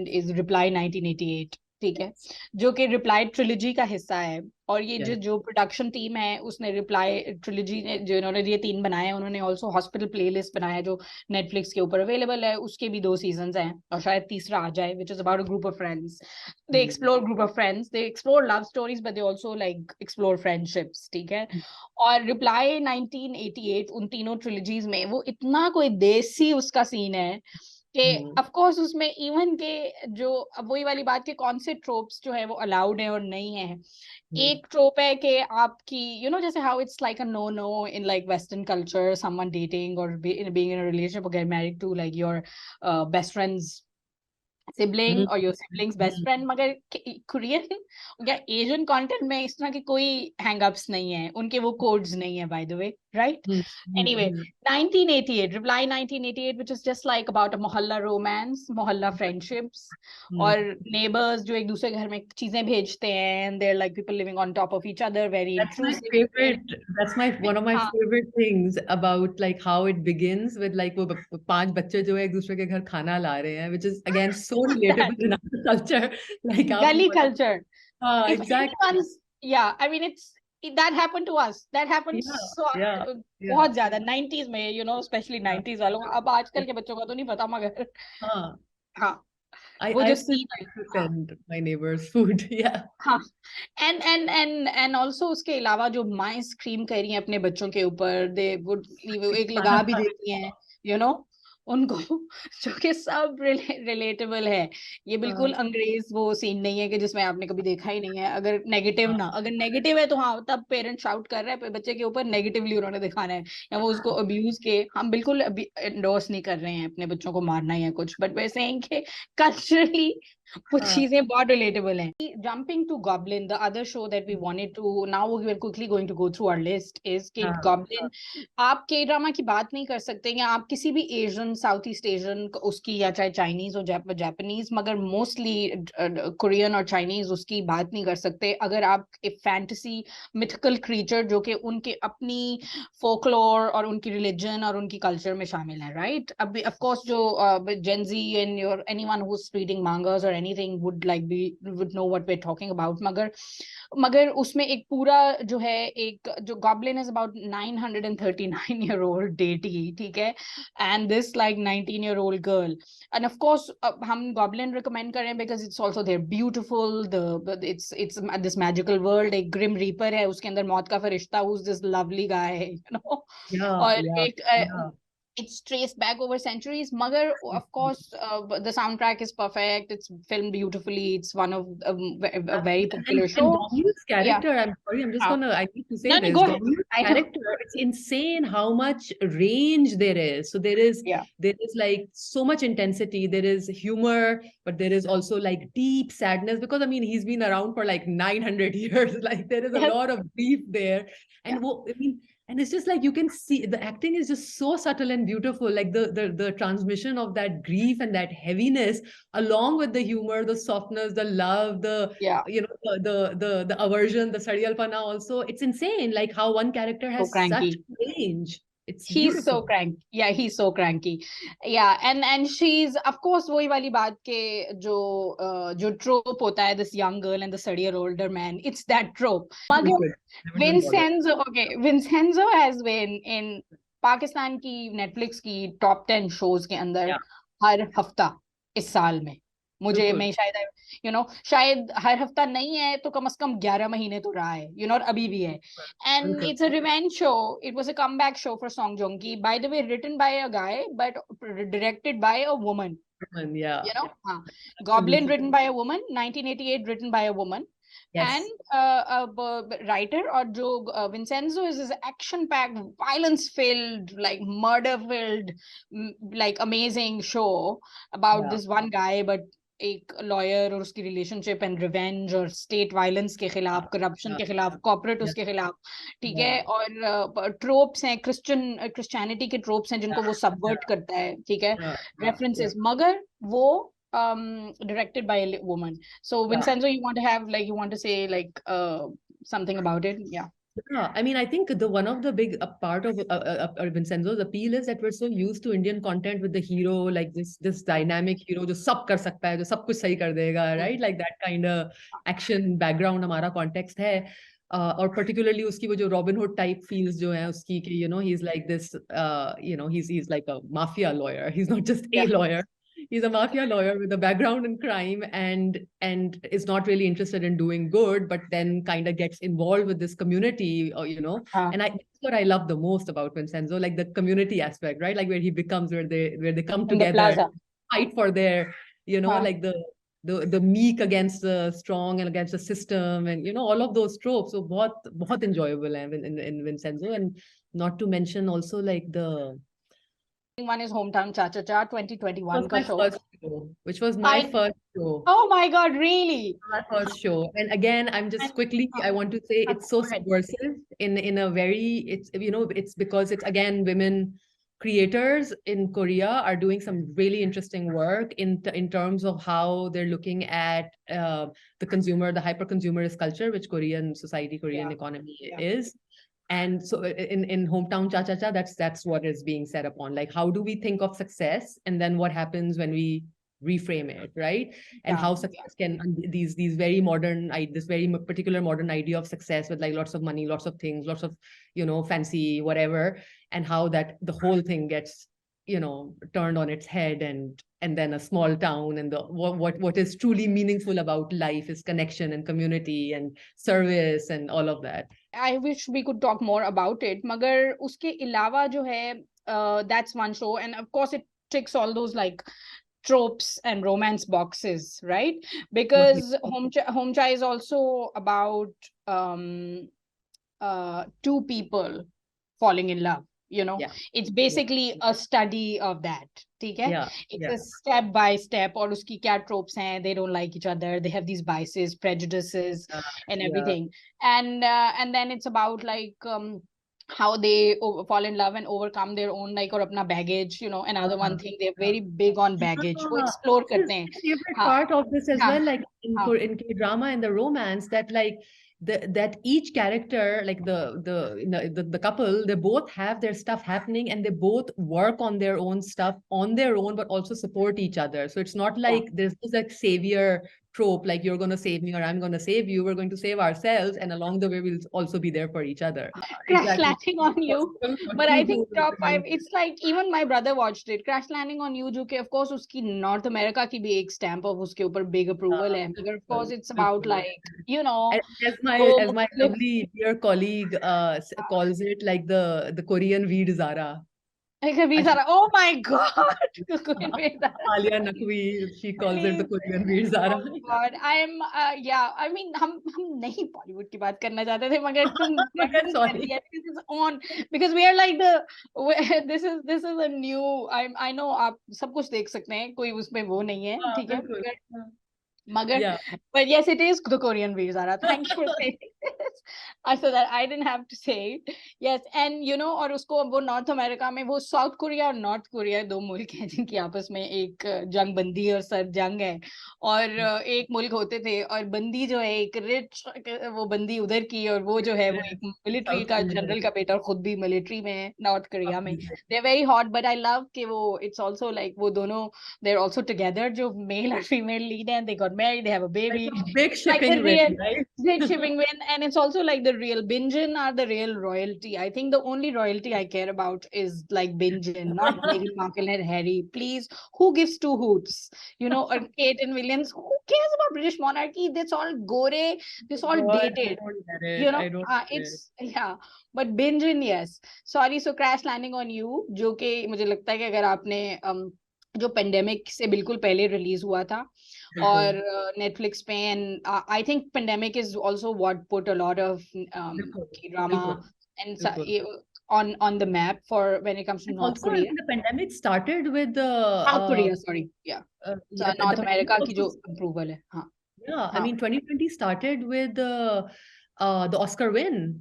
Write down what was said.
recommend is Reply 1988, ठीक है, जो कि रिप्लाई ट्रिलॉजी का हिस्सा है। और ये जो प्रोडक्शन टीम है उसने रिप्लाई ट्रिलॉजी ने जो इन्होंने ये 3 बनाए हैं, उन्होंने ऑल्सो हॉस्पिटल प्लेलिस्ट बनाया है जो नेटफ्लिक्स के ऊपर अवेलेबल है, उसके भी 2 सीजन हैं और शायद तीसरा आ जाए, which is about a group of friends. They explore group of friends, they explore love stories, but they also like explore friendships, ठीक है। और रिप्लाई 1988 उन तीनों ट्रिलॉजीज में वो इतना कोई देसी उसका सीन है कि ऑफ कोर्स उसमें इवन के जो अब वही वाली बात के कौन से ट्रोप्स जो है वो अलाउड है और नहीं है। एक ट्रोप है कि आपकी जैसे how it's like a no in like western culture, someone dating और बीइंग इन अ रिलेशनशिप और get married to like your best friend's sibling और योर सिबलिंग्स बेस्ट फ्रेंड, मगर कोरियन या एशियन कंटेंट में इस तरह के कोई हैंगअप्स नहीं है, उनके वो कोड्स नहीं है, bye the way, right. Anyway 1988 reply 1988 which is just like about a मोहल्ला रोमांस, मोहल्ला फ्रेंडशिप्स और नेबर्स जो एक दूसरे घर में चीजें भेजते हैं, and they're like people living on top of each other, very intrusive. That's one of my favorite things about like how it begins with like वो 5 बच्चे जो है एक दूसरे के घर खाना ला रहे हैं, which is again so relatable in our culture, like gully culture. If exactly. anyone's, yeah, I mean that happened to us. That happened बहुत ज्यादा 90s में, especially 90s वालों। अब आजकल के बच्चों का तो नहीं पता, मगर हाँ I still like to send my neighbors food. Yeah. हाँ, and also उसके अलावा जो माँ स्क्रीम कर रही हैं अपने बच्चों के ऊपर, दे वुड एक लगा भी देती हैं, उनको, जो कि सब रिलेटेबल है। ये बिल्कुल अंग्रेज वो सीन नहीं है कि जिसमें आपने कभी देखा ही नहीं है। अगर नेगेटिव है तो हाँ, तब पेरेंट शाउट कर रहे हैं बच्चे के ऊपर, नेगेटिवली उन्होंने दिखाना है या वो उसको अब्यूज के। हम बिल्कुल एंडोर्स नहीं कर रहे हैं अपने बच्चों को मारना या कुछ, बट वैसे saying कि कल्चरली कुछ चीजें बहुत रिलेटेबल हैं। Jumping to Goblin, the other show that we wanted to, now we are quickly going to go through our list, is कि Goblin, आप के ड्रामा की बात नहीं कर सकते या आप किसी भी एशियन, साउथ ईस्ट एशियन उसकी, या चाहे चाइनीज और जापानीज, मगर मोस्टली कोरियन और चाइनीज उसकी बात नहीं कर सकते अगर आप एक फैंटेसी मिथिकल क्रीचर जो कि उनके अपनी फोकलोर और उनकी रिलीजन और उनकी कल्चर में शामिल है, राइट। अब ऑफ कोर्स जो Gen Z and your anyone who is reading mangas or anything would know what we're talking about, मगर उसमें एक पूरा जो है, एक जो Goblin is about 939-year-old deity, ठीक है, and this like 19-year-old girl, and of course हम Goblin recommend कर रहे हैं because it's also they're beautiful, it's this magical world। एक Grim Reaper है, उसके अंदर मौत का फरिश्ता, who's this lovely guy, और एक it's traced back over centuries, magar of course the soundtrack is perfect, it's filmed beautifully, it's one of a very popular show. And Goblin's character, I'm sorry, I'm just I need to say this. Goblin's character, it's insane how much range there is. So there is like so much intensity, there is humor, but there is also like deep sadness, because I mean he's been around for like 900 years, like there is a lot of grief there, and and it's just like you can see the acting is just so subtle and beautiful, like the transmission of that grief and that heaviness along with the humor, the softness, the love, the aversion, the sariyalpana also. It's insane like how one character has such range. He's so cranky. Yeah, he's so cranky. Yeah, and she's of course वही वाली बात के जो trope होता है, this young girl and the studier older man, it's that trope. Vincenzo has been in Pakistan की Netflix की top 10 shows के अंदर हर हफ्ता इस साल में। मुझे मैं शायद हर हफ्ता नहीं है तो कम से कम 11 महीने तो रहा है, और अभी भी है। And it's a revenge show, it was a comeback show for Song Joongki, by the way written by a guy but directed by a woman. Goblin written by a woman, 1988 written by a woman. And a writer, or जो Vincenzo is action packed, violence filled, like murder filled, like amazing show about this one guy, but एक lawyer और उसकी relationship and revenge और state violence के खिलाफ, corruption के खिलाफ, corporate उसके खिलाफ, ठीक है। और ट्रोप्स हैं, क्रिश्चियनिटी के ट्रोप्स हैं जिनको वो सबवर्ट करता है, ठीक है, रेफरेंसेस, मगर वो directed by a woman. So Vincenzo, you want to say like something about it? Yeah. Yeah, I mean, I think the one of the big part of Vincenzo's appeal is that we're so used to Indian content with the hero, like this dynamic hero, जो सब कर सकता है, जो सब कुछ सही कर देगा, right? Like that kind of action background हमारा context है. और particularly उसकी वो जो Robin Hood type feels जो है उसकी कि he's like this, he's like a mafia lawyer. He's not just a lawyer. He's a mafia lawyer with a background in crime and is not really interested in doing good, but then kind of gets involved with this community, and that's what I love the most about Vincenzo, like the community aspect, right? Like where he becomes, where they come together, fight for their, like the meek against the strong and against the system, and all of those tropes. So बहुत enjoyable in Vincenzo, and not to mention also like the one is Hometown Cha-Cha-Cha 2021 ka show. Which was my first show. Oh my God, really? My first show. And again, I'm just quickly, I want to say it's so subversive in a very, it's because it's again, women creators in Korea are doing some really interesting work in terms of how they're looking at the consumer, the hyper-consumerist culture, which Korean society, Korean economy is. And so in Hometown Cha-Cha-Cha, that's what is being set upon. Like, how do we think of success? And then what happens when we reframe it, right? And how success can, these very modern, this very particular modern idea of success with like lots of money, lots of things, lots of, fancy, whatever, and how that the whole thing gets, turned on its head, and then a small town, and what is truly meaningful about life is connection and community and service and all of that. I wish we could talk more about it. Magar uske ilawa jo hai, that's one show, and of course it ticks all those like tropes and romance boxes, right? Because Home Chai is also about two people falling in love. It's basically a study of that. It's a step by step. Or uski kya tropes hain, they don't like each other, they have these biases, prejudices, and everything. And then it's about like how they fall in love and overcome their own like or apna baggage. Another one thing, they're very big on baggage. Wo explore karte hain. Favorite part of this as well, like in K-drama and the romance, that like that each character, like the couple, they both have their stuff happening, and they both work on their own stuff on their own, but also support each other. So it's not like there's this like savior trope, like you're going to save me or I'm going to save you. We're going to save ourselves, and along the way we'll also be there for each other. Crash Landing on You. But I think top 5, it's like even my brother watched it. Crash Landing on You, jo ke of course uski North America ki bhi ek stamp of uske upar big approval hai. But of course it's about like, as my lovely dear colleague calls it, like the Korean Veer Zara. Oh my God! Alia Naqvi, she calls it the Korean Veer Zara. Oh God, I mean, हम नहीं Bollywood की बात करना चाहते थे, मगर तुम sorry. This is on because we are like this is a new. I know आप सब कुछ देख सकते हैं, कोई उसमें वो नहीं है, ठीक है? Magar, but yes, it is the Korean Veer Zara. Thank you for saying this. So that I didn't have to say it. Yes, and और उसको वो नॉर्थ अमेरिका में, वो साउथ कोरिया और नॉर्थ कोरिया दो मुल्क हैं जिनकी आपस में एक जंग बंदी और सर जंग है, और एक मुल्क होते थे, और बंदी जो है एक रिच, वो बंदी उधर की, और वो जो है वो एक मिलिट्री का जनरल का बेटा, और खुद भी मिलिट्री में है नॉर्थ कोरिया में. They are very hot, but I love कि वो इट्स ऑल्सो लाइक वो दोनों दे आर ऑल्सो टुगेदर, जो मेल और फीमेल लीड हैं, they got married, they have a baby, like a big shipping like win, right? Big shipping win. And it's also like the real Binjin are the real royalty. I think the only royalty I care about is like Binjin, not Meghan Markle and Harry. Please, who gives two hoots? Or Kate and Williams. Who cares about British monarchy? That's all gore. This all dated. But Binjin, yes. Sorry, so Crash Landing on You, जो कि मुझे लगता है कि अगर आपने जो pandemic से बिल्कुल पहले रिलीज हुआ था और नेटफ्लिक्स पे, and I think pandemic is also what put a lot of drama and on the map for when it comes to North also, Korea. The pandemic started with the South Korea, sorry, so North America की जो approval है, I mean 2020 started with the Oscar win